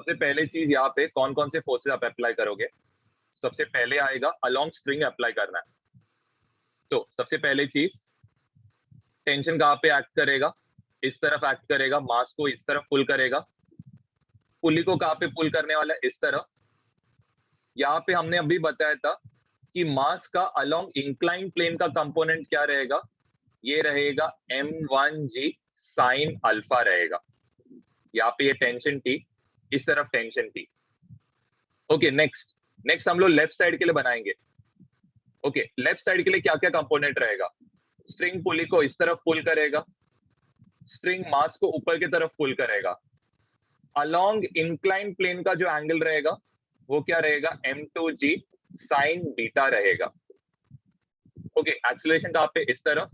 सबसे पहले चीज यहाँ पे कौन कौन से फोर्सेस आप अप्लाई करोगे। सबसे पहले आएगा अलोंग स्ट्रिंग अप्लाई करना है। तो सबसे पहले चीज टेंशन कहाँ पे एक्ट करेगा, इस तरफ एक्ट करेगा, मास को इस तरफ पुल करेगा। पुली को कहाँ पे पुल करने वाला है, इस तरफ। यहाँ पे हमने अभी बताया था कि मास का अलोंग इंक्लाइन प्लेन का कंपोनेंट क्या रहेगा, ये रहेगा m1g साइन अल्फा रहेगा। यहाँ पे ये टेंशन टी, इस तरफ टेंशन टी। ओके, नेक्स्ट हम लोग लेफ्ट साइड के लिए बनाएंगे। ओके, लेफ्ट साइड के लिए क्या क्या कंपोनेंट रहेगा, स्ट्रिंग पुली को इस तरफ पुल करेगा, स्ट्रिंग मास को ऊपर की तरफ पुल करेगा। अलोंग इंक्लाइन प्लेन का जो एंगल रहेगा वो क्या रहेगा, m2g साइन बीटा रहेगा। ओके, एक्सेलरेशन कहाँ पे, इस तरफ।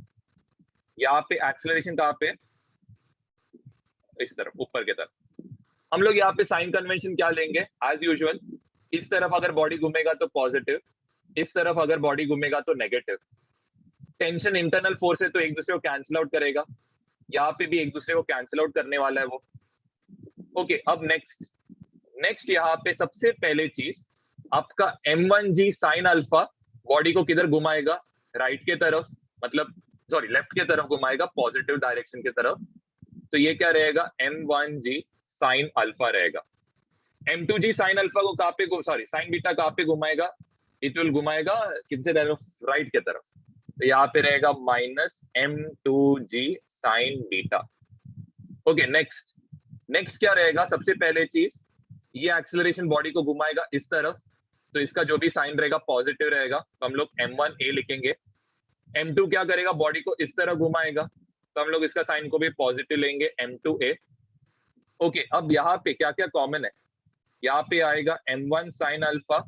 यहाँ पे एक्सेलरेशन कहाँ पे, इस तरफ, ऊपर की तरफ। हम लोग यहाँ पे साइन कन्वेंशन क्या लेंगे, एज यूजुअल, इस तरफ अगर बॉडी घूमेगा तो पॉजिटिव, इस तरफ अगर बॉडी घूमेगा तो नेगेटिव। टेंशन इंटरनल फोर्स है तो एक दूसरे को कैंसिल आउट करेगा, यहाँ पे भी एक दूसरे को कैंसिल आउट करने वाला है वो। ओके, अब नेक्स्ट यहाँ पे सबसे पहले चीज आपका m1g साइन अल्फा बॉडी को किधर घुमाएगा, राइट के तरफ, मतलब सॉरी लेफ्ट के तरफ घुमाएगा, पॉजिटिव डायरेक्शन की तरफ। तो ये क्या रहेगा, m1g साइन अल्फा रहेगा। m2g साइन अल्फा को कहाँ पे, सॉरी साइन बीटा कहाँ पे घुमाएगा, इट विल घुमाएगा किससे तरफ, राइट के तरफ। तो यहाँ पे रहेगा minus m2g sign beta. Okay, next क्या रहेगा, सबसे पहले चीज ये एक्सेलरेशन बॉडी को घुमाएगा इस तरफ, तो इसका जो भी साइन रहेगा पॉजिटिव रहेगा, तो हम लोग m1a लिखेंगे। m2 क्या करेगा, बॉडी को इस तरह घुमाएगा, तो हम लोग इसका साइन को भी पॉजिटिव लेंगे, m2a। ओके, अब यहाँ पे क्या क्या कॉमन है, यहाँ पे आएगा m1 sine alpha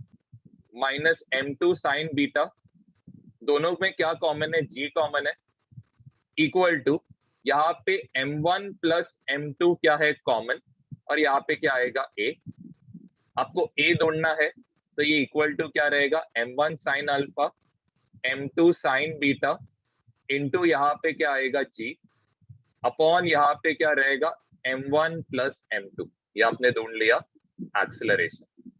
minus m2 sign beta. दोनों में क्या कॉमन है, g कॉमन है, इक्वल टू यहाँ पे m1 प्लस m2 क्या है, कॉमन, और यहाँ पे क्या आएगा, a। आपको a ढूंढना है तो ये इक्वल टू क्या रहेगा, m1 sine alpha m2 sign beta into यहाँ पे क्या आएगा, g, अपॉन यहाँ पे क्या रहेगा, m1 प्लस m2। ये आपने ढूंढ लिया एक्सेलरेशन।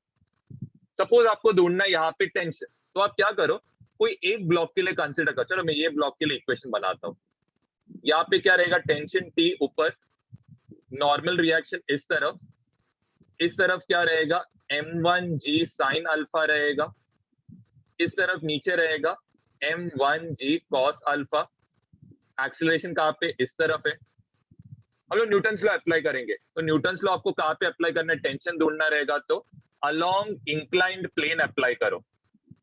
सपोज आपको ढूंढना है यहाँ पे टेंशन, तो आप क्या करो, कोई एक ब्लॉक के लिए कंसिडर करो। चलो मैं ये ब्लॉक के लिए इक्वेशन बनाता हूँ। यहाँ पे क्या रहेगा, टेंशन T ऊपर, नॉर्मल रिएक्शन इस तरफ क्या रहेगा, m1g साइन अल्फा रहेगा, इस तरफ नीचे रहेगा m1g कॉस अल्फा। एक्सेलरेशन कहाँ पे, इस तरफ है। हम लोग न्यूटन्स लॉ अप्लाई करेंगे, तो न्यूटन्स लॉ आपको कहाँ पे अप्लाई करना है, टेंशन ढूंढना रहेगा तो अलोंग इंक्लाइंड प्लेन अप्लाई करो।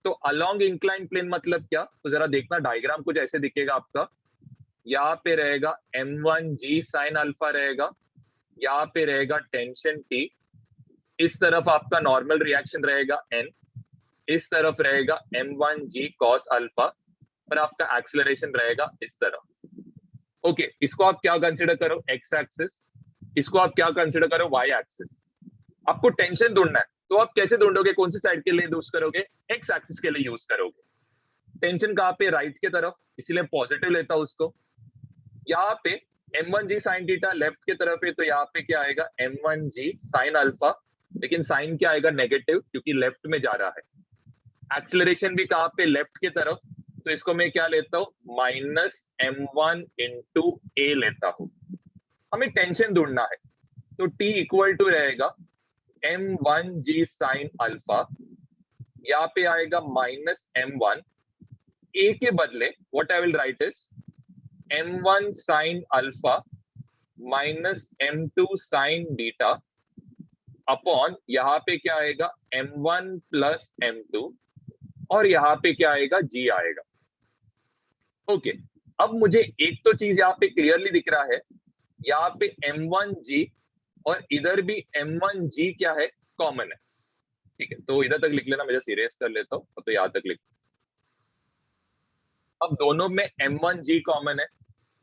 तो अलोंग इंक्लाइंड प्लेन मतलब क्या, तो जरा देखना डायग्राम कुछ ऐसे दिखेगा आपका। यहाँ पे रहेगा m1g साइन अल्फा रहेगा, यहाँ पे रहेगा टेंशन T, इस तरफ आपका नॉर्मल रिएक्शन रहेगा n, इस तरफ रहेगा m1g cos अल्फा, और आपका एक्सेलरेशन रहेगा इस तरफ। ओके, इसको आप क्या कंसिडर करो, x एक्सिस, इसको आप क्या कंसिडर करो, y एक्सिस। आपको टेंशन ढूंढना है तो आप कैसे ढूंढोगे, कौन सी साइड के लिए यूज करोगे, x एक्सिस के लिए यूज करोगे। टेंशन कहाँ पे, राइट के तरफ, इसीलिए पॉजिटिव लेता हूं उसको। यहाँ पे m1g साइन थीटा लेफ्ट की तरफ है, तो यहाँ पे क्या आएगा, m1g साइन अल्फा, लेकिन साइन क्या आएगा, नेगेटिव, क्योंकि लेफ्ट में जा रहा है। एक्सेलरेशन भी कहाँ पे, लेफ्ट की तरफ, तो इसको मैं क्या लेता हूँ, माइनस m1 इंटू a लेता हूँ। हमें टेंशन ढूंढना है तो T इक्वल टू रहेगा m1g साइन अल्फा, यहाँ पे आएगा माइनस m1, a के बदले what I will write is m1 sine alpha minus m2 sign beta, upon यहाँ पे क्या आएगा, m1 प्लस m2, और यहाँ पे क्या आएगा, g आएगा। ओके, अब मुझे एक तो चीज यहाँ पे क्लियरली दिख रहा है, यहाँ पे m1g और इधर भी m1g क्या है, कॉमन है। ठीक है, तो इधर तक लिख लेना, मैं सीरियस कर लेता हूँ, तो यहाँ तक लिख। अब दोनों में m1g कॉमन है,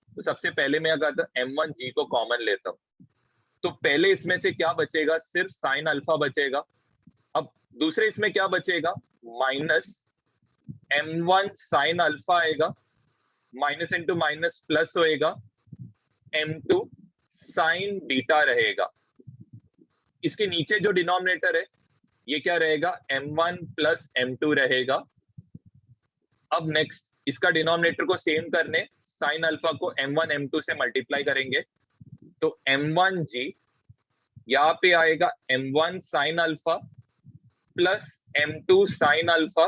तो सबसे पहले मैं क्या करता हूँ, m1g को कॉमन लेता हूँ। तो पहले इसमें से क्या बचेगा, सिर्फ साइन अल्फा बचेगा। अब दूसरे इसमें क्या बचेगा, माइनस m1 साइन अल्फा आएगा, माइनस इंटू माइनस प्लस होएगा, m2 साइन बीटा रहेगा। इसके नीचे जो डिनोमिनेटर है ये क्या रहेगा, m1 प्लस m2 रहेगा। अब नेक्स्ट इसका डिनोमिनेटर को सेम करने साइन अल्फा को m1 m2 से मल्टीप्लाई करेंगे, तो m1g यहाँ पे आएगा m1 sine alpha plus m2 sine alpha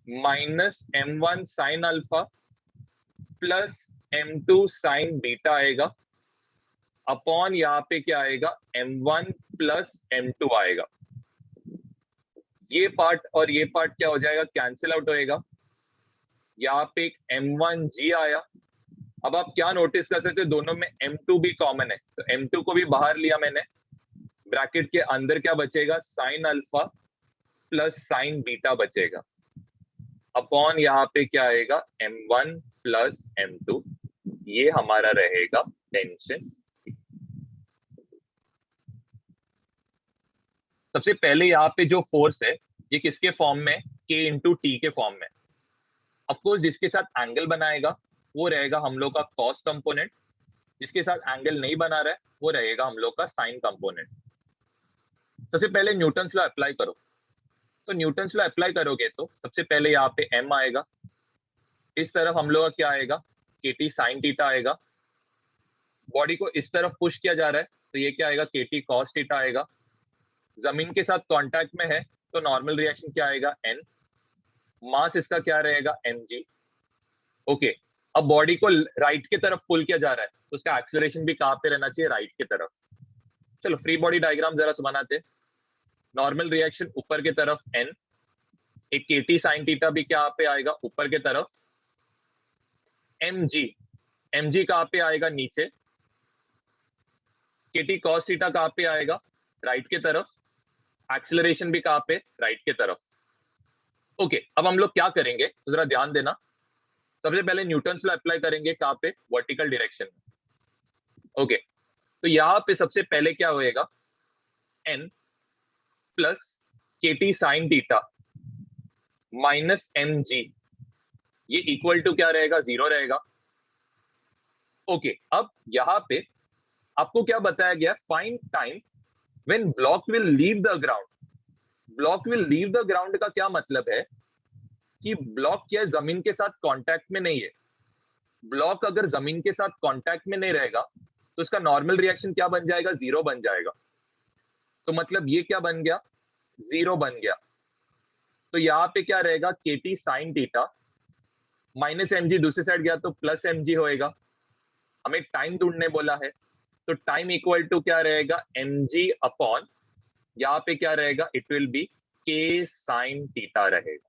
minus m1 sine alpha plus m2 sign beta आएगा, अपॉन यहाँ पे क्या आएगा, m1 प्लस m2 आएगा। ये पार्ट और ये पार्ट क्या हो जाएगा, कैंसिल आउट होएगा। यहाँ पे एक m1g आया। अब आप क्या नोटिस कर सकते हो, दोनों में m2 भी कॉमन है, तो m2 को भी बाहर लिया मैंने। ब्रैकेट के अंदर क्या बचेगा, sine alpha plus sign beta बचेगा, अपॉन यहाँ पे क्या आएगा, m1 प्लस m2। ये हमारा रहेगा टेंशन। सबसे पहले यहाँ पे जो फोर्स है ये किसके फॉर्म में, k इंटू टी के फॉर्म में। ऑफकोर्स जिसके साथ एंगल बनाएगा वो रहेगा हम लोग का कॉस कंपोनेंट, जिसके साथ एंगल नहीं बना रहा है वो रहेगा हम लोग का साइन कंपोनेंट। सबसे पहले न्यूटन्स लॉ अप्लाई करो, तो न्यूटन्स लॉ अप्लाई करोगे तो सबसे पहले यहाँ पे m आएगा, इस तरफ हम लोग का क्या आएगा, kt साइन थीटा आएगा। बॉडी को इस तरफ पुश किया जा रहा है तो ये क्या आएगा, kt कॉस थीटा आएगा। जमीन के साथ कांटेक्ट में है तो नॉर्मल रिएक्शन क्या आएगा, n। मास इसका क्या रहेगा, mg। ओके, अब बॉडी को राइट की तरफ पुल किया जा रहा है तो उसका एक्सेलरेशन भी कहाँ पे रहना चाहिए, राइट की तरफ। चलो फ्री बॉडी डायग्राम जरा बनाते। नॉर्मल रिएक्शन ऊपर की तरफ n, एक kt साइन थीटा भी क्या पे आएगा, ऊपर की तरफ। mg कहाँ पे आएगा, नीचे। kt cos थीटा कहाँ पे आएगा, राइट की तरफ। एक्सेलरेशन भी कहाँ पे, राइट की तरफ। ओके, अब हम लोग क्या करेंगे तो जरा ध्यान देना। सबसे पहले न्यूटन्स लॉ अप्लाई करेंगे कहाँ पे, वर्टिकल डायरेक्शन में। ओके, तो यहाँ पे सबसे पहले क्या होएगा, n plus kt sine theta minus mg, ये इक्वल टू क्या रहेगा, 0 रहेगा। ओके, अब यहाँ पे आपको क्या बताया गया, find time when block will leave the ground. Block will leave the ground का क्या मतलब है कि ब्लॉक क्या है, जमीन के साथ कांटेक्ट में नहीं है। ब्लॉक अगर जमीन के साथ कांटेक्ट में नहीं रहेगा तो उसका नॉर्मल रिएक्शन क्या बन जाएगा, 0 बन जाएगा। तो मतलब ये क्या बन गया, 0 बन गया। तो यहाँ पे क्या रहेगा, kt sine theta minus mg, दूसरी साइड गया तो प्लस mg होएगा। हमें टाइम ढूंढने बोला है तो टाइम इक्वल टू क्या रहेगा, mg अपॉन यहाँ पे क्या रहेगा, it will be k sine theta रहेगा।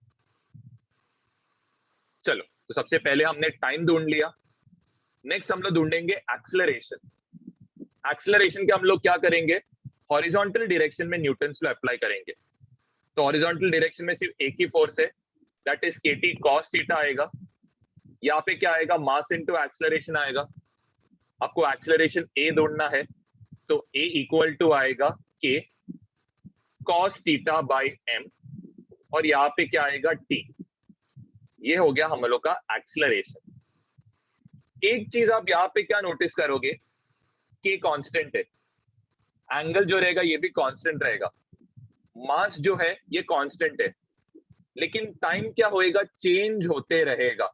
चलो, तो सबसे पहले हमने टाइम ढूंढ लिया। नेक्स्ट हम लोग ढूंढेंगे एक्सेलरेशन। एक्सेलरेशन के हम लोग क्या करेंगे, हॉरिजॉन्टल डायरेक्शन में न्यूटन्स लॉ अप्लाई करेंगे। तो हॉरिजॉन्टल डायरेक्शन में सिर्फ एक ही फोर्स है, that is kt cos theta आएगा। यहाँ पे क्या आएगा, मास इनटू एक्सेलरेशन आएगा। आपको एक्सेलरेशन a ढूंढना है तो a इक्वल टू आएगा k cos theta by m, और यहाँ पे क्या आएगा, t। ये हो गया हम लोग का एक्सेलरेशन। एक चीज आप यहाँ पे क्या नोटिस करोगे, k कांस्टेंट है, एंगल जो रहेगा ये भी कांस्टेंट रहेगा, मास जो है ये कांस्टेंट है, लेकिन टाइम क्या होएगा, चेंज होते रहेगा।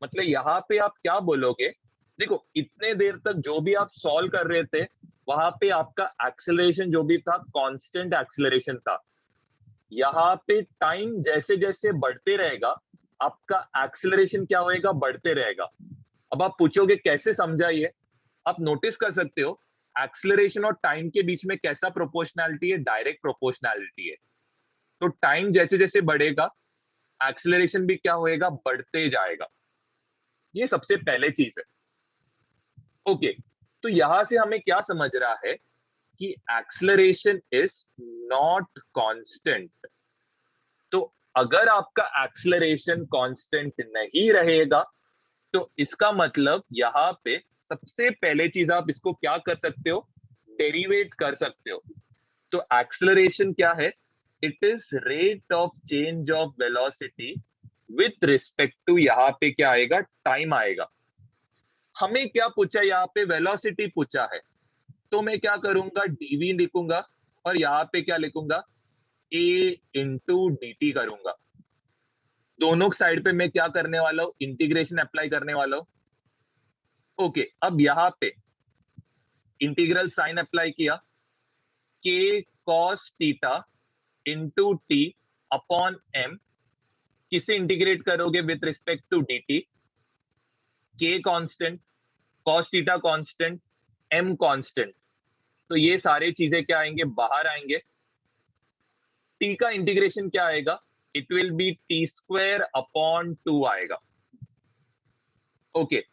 मतलब यहाँ पे आप क्या बोलोगे, देखो इतने देर तक जो भी आप सॉल्व कर रहे थे वहां पे आपका एक्सेलरेशन जो भी था कांस्टेंट एक्सेलरेशन था। यहाँ पे टाइम जैसे जैसे बढ़ते रहेगा आपका एक्सेलरेशन क्या होएगा, बढ़ते रहेगा। अब आप पूछोगे कैसे समझा ये, आप नोटिस कर सकते हो एक्सेलरेशन और टाइम के बीच में कैसा प्रोपोर्शनैलिटी है, डायरेक्ट प्रोपोर्शनैलिटी है। तो टाइम जैसे जैसे बढ़ेगा एक्सेलरेशन भी क्या होएगा, बढ़ते जाएगा। ये सबसे पहले चीज है। ओके, तो यहां से हमें क्या समझ रहा है कि एक्सेलरेशन इज नॉट कांस्टेंट। तो अगर आपका एक्सेलरेशन कांस्टेंट नहीं रहेगा तो इसका मतलब यहाँ पे सबसे पहले चीज आप इसको क्या कर सकते हो, डेरिवेट कर सकते हो। तो एक्सेलरेशन क्या है, it is rate of change of velocity with respect to, यहाँ पे क्या आएगा, टाइम आएगा। हमें क्या पूछा, यहाँ पे वेलोसिटी पूछा है, तो मैं क्या करूंगा, dv लिखूंगा और यहाँ पे क्या लिखूंगा, a इंटू dt करूंगा। दोनों साइड पे मैं क्या करने वाला हूँ, इंटीग्रेशन अप्लाई करने वाला हूँ। ओके, अब यहाँ पे इंटीग्रल साइन अप्लाई किया, k cos theta into t upon m, किसे इंटीग्रेट करोगे with respect to dt, k constant, cos theta constant, m constant, तो ये सारे चीजें क्या आएंगे, बाहर आएंगे। t का इंटीग्रेशन क्या आएगा, it will be T square upon 2 आएगा। ओके,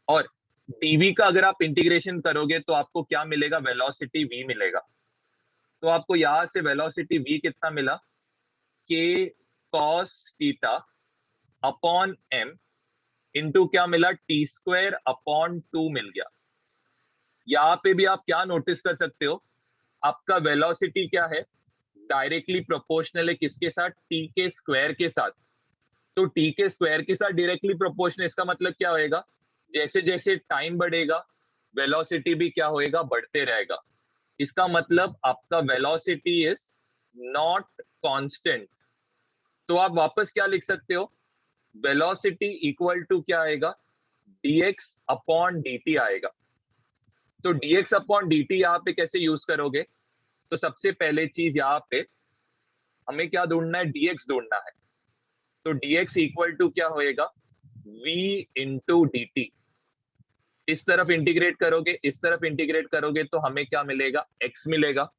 और dv का अगर आप इंटीग्रेशन करोगे तो आपको क्या मिलेगा, वेलोसिटी v मिलेगा। तो आपको यहां से वेलोसिटी v कितना मिला, k cos theta upon m into क्या मिला, टी स्क्वायर अपॉन 2 मिल गया। यहाँ पे भी आप क्या नोटिस कर सकते हो, आपका वेलोसिटी क्या है, डायरेक्टली प्रोपोर्शनल है किसके साथ, टी के स्क्वायर के साथ। तो टी के स्क्वायर के साथ डायरेक्टली प्रोपोर्शनल, इसका मतलब क्या होएगा, जैसे जैसे टाइम बढ़ेगा वेलोसिटी भी क्या होएगा, बढ़ते रहेगा। इसका मतलब आपका वेलोसिटी इज नॉट कांस्टेंट। तो आप वापस क्या लिख सकते हो, वेलोसिटी इक्वल टू क्या आएगा, dx अपॉन dt आएगा। तो dx अपॉन dt यहाँ पे कैसे यूज करोगे, तो सबसे पहले चीज यहाँ पे हमें क्या ढूंढना है, dx ढूंढना है। तो dx इक्वल टू क्या होएगा, v इंटू dt। इस तरफ इंटीग्रेट करोगे, इस तरफ इंटीग्रेट करोगे तो हमें क्या मिलेगा, x मिलेगा।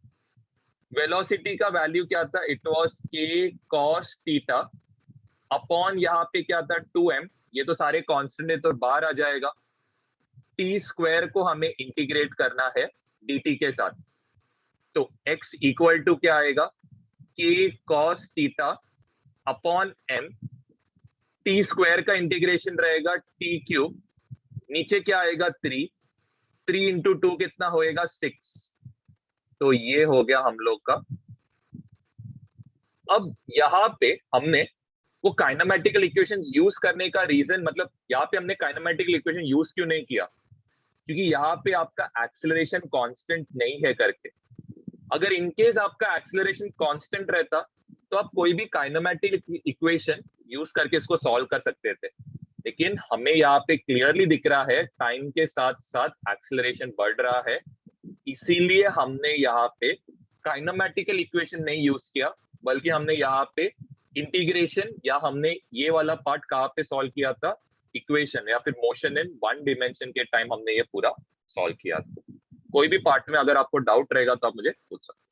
वेलोसिटी का वैल्यू क्या था, it was k cos theta upon यहाँ पे क्या था 2m, ये तो सारे कांस्टेंट है तो बाहर आ जाएगा। टी स्क्वायर को हमें इंटीग्रेट करना है dt के साथ, तो x इक्वल टू क्या आएगा, k cos theta upon m, T square का इंटीग्रेशन रहेगा टी क्यूब, नीचे क्या आएगा 3, 3 इंटू 2 कितना होएगा 6। तो ये हो गया हम लोग का। अब यहाँ पे हमने वो काइनेमेटिकल इक्वेशन यूज करने का रीजन, मतलब यहाँ पे हमने काइनेमेटिकल इक्वेशन यूज क्यों नहीं किया, क्योंकि यहाँ पे आपका एक्सेलरेशन कांस्टेंट नहीं है करके। अगर इनकेस आपका एक्सेलरेशन कांस्टेंट रहता तो आप कोई भी काइनेमेटिक इक्वेशन यूज करके इसको सॉल्व कर सकते थे। लेकिन हमें यहाँ पे क्लियरली दिख रहा है टाइम के साथ साथ एक्सेलरेशन बढ़ रहा है, इसीलिए हमने यहाँ पे काइनेमेटिकल इक्वेशन नहीं यूज किया, बल्कि हमने यहाँ पे इंटीग्रेशन, या हमने ये वाला पार्ट कहाँ पे सॉल्व किया था, इक्वेशन या फिर मोशन इन वन डिमेंशन के टाइम हमने ये पूरा सॉल्व किया था। कोई भी पार्ट में अगर आपको डाउट रहेगा तो आप मुझे पूछ सकते हैं।